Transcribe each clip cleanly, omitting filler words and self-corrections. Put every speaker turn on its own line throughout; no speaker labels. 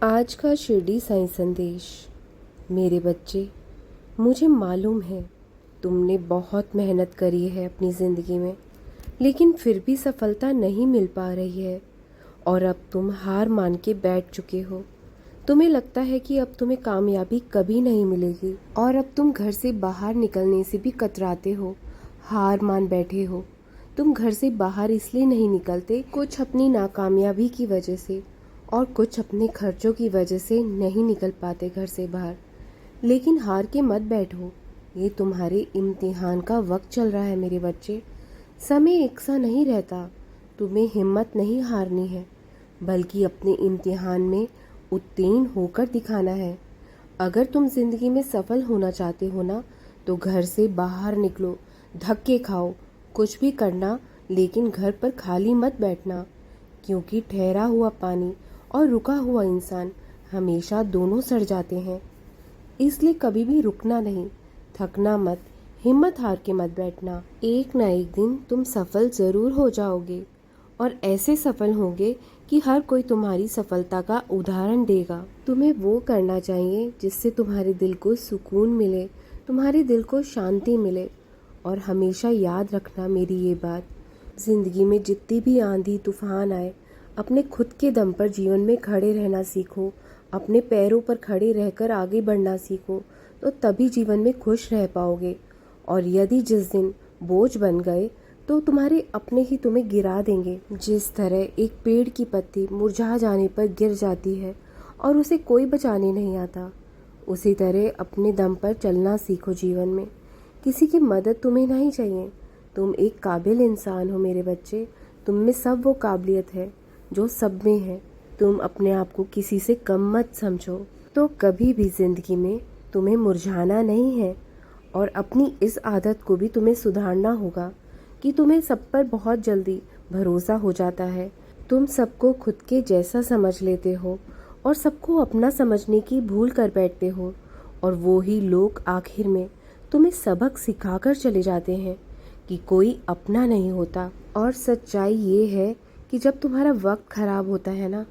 आज का शिरडी साईं संदेश। मेरे बच्चे, मुझे मालूम है तुमने बहुत मेहनत करी है अपनी ज़िंदगी में, लेकिन फिर भी सफलता नहीं मिल पा रही है और अब तुम हार मान के बैठ चुके हो। तुम्हें लगता है कि अब तुम्हें कामयाबी कभी नहीं मिलेगी और अब तुम घर से बाहर निकलने से भी कतराते हो, हार मान बैठे हो। तुम घर से बाहर इसलिए नहीं निकलते, कुछ अपनी नाकामयाबी की वजह से और कुछ अपने खर्चों की वजह से नहीं निकल पाते घर से बाहर। लेकिन हार के मत बैठो, ये तुम्हारे इम्तिहान का वक्त चल रहा है मेरे बच्चे। समय एक सा नहीं रहता। तुम्हें हिम्मत नहीं हारनी है, बल्कि अपने इम्तिहान में उत्तीर्ण होकर दिखाना है। अगर तुम जिंदगी में सफल होना चाहते हो ना, तो घर से बाहर निकलो, धक्के खाओ, कुछ भी करना, लेकिन घर पर खाली मत बैठना, क्योंकि ठहरा हुआ पानी और रुका हुआ इंसान हमेशा दोनों सड़ जाते हैं। इसलिए कभी भी रुकना नहीं, थकना मत, हिम्मत हार के मत बैठना। एक ना एक दिन तुम सफल ज़रूर हो जाओगे और ऐसे सफल होंगे कि हर कोई तुम्हारी सफलता का उदाहरण देगा। तुम्हें वो करना चाहिए जिससे तुम्हारे दिल को सुकून मिले, तुम्हारे दिल को शांति मिले। और हमेशा याद रखना मेरी ये बात, ज़िंदगी में जितनी भी आंधी तूफान आए, अपने खुद के दम पर जीवन में खड़े रहना सीखो, अपने पैरों पर खड़े रहकर आगे बढ़ना सीखो, तो तभी जीवन में खुश रह पाओगे। और यदि जिस दिन बोझ बन गए तो तुम्हारे अपने ही तुम्हें गिरा देंगे। जिस तरह एक पेड़ की पत्ती मुरझा जाने पर गिर जाती है और उसे कोई बचाने नहीं आता, उसी तरह अपने दम पर चलना सीखो जीवन में। किसी की मदद तुम्हें नहीं चाहिए। तुम एक काबिल इंसान हो मेरे बच्चे, तुम में सब वो काबिलियत है जो सब में है। तुम अपने आप को किसी से कम मत समझो। तो कभी भी ज़िंदगी में तुम्हें मुरझाना नहीं है और अपनी इस आदत को भी तुम्हें सुधारना होगा कि तुम्हें सब पर बहुत जल्दी भरोसा हो जाता है। तुम सबको खुद के जैसा समझ लेते हो और सबको अपना समझने की भूल कर बैठते हो, और वो ही लोग आखिर में तुम्हें सबक सिखाकर चले जाते हैं कि कोई अपना नहीं होता। और सच्चाई ये है कि जब तुम्हारा वक्त खराब होता है ना,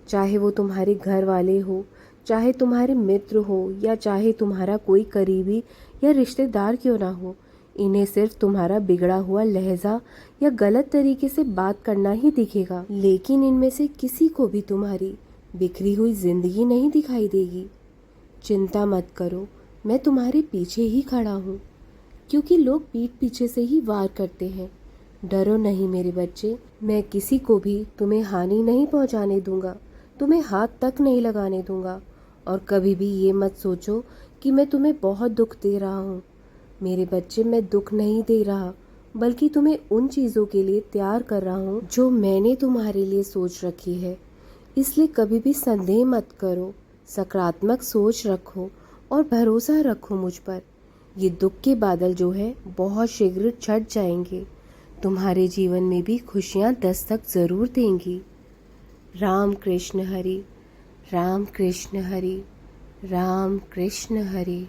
चाहे वो तुम्हारे घर वाले हो, चाहे तुम्हारे मित्र हो, या चाहे तुम्हारा कोई करीबी या रिश्तेदार क्यों ना हो, इन्हें सिर्फ तुम्हारा बिगड़ा हुआ लहजा या गलत तरीके से बात करना ही दिखेगा, लेकिन इनमें से किसी को भी तुम्हारी बिखरी हुई जिंदगी नहीं दिखाई देगी। चिंता मत करो, मैं तुम्हारे पीछे ही खड़ा हूँ, क्योंकि लोग पीठ पीछे से ही वार करते हैं। डरो नहीं मेरे बच्चे, मैं किसी को भी तुम्हें हानि नहीं पहुँचाने दूंगा, तुम्हें हाथ तक नहीं लगाने दूंगा। और कभी भी ये मत सोचो कि मैं तुम्हें बहुत दुख दे रहा हूँ। मेरे बच्चे, मैं दुख नहीं दे रहा, बल्कि तुम्हें उन चीज़ों के लिए तैयार कर रहा हूँ जो मैंने तुम्हारे लिए सोच रखी है। इसलिए कभी भी संदेह मत करो, सकारात्मक सोच रखो और भरोसा रखो मुझ पर। ये दुख के बादल जो है बहुत शीघ्र छट जाएंगे। तुम्हारे जीवन में भी खुशियाँ दस्तक ज़रूर देंगी। राम कृष्ण हरि, राम कृष्ण हरि, राम कृष्ण हरि।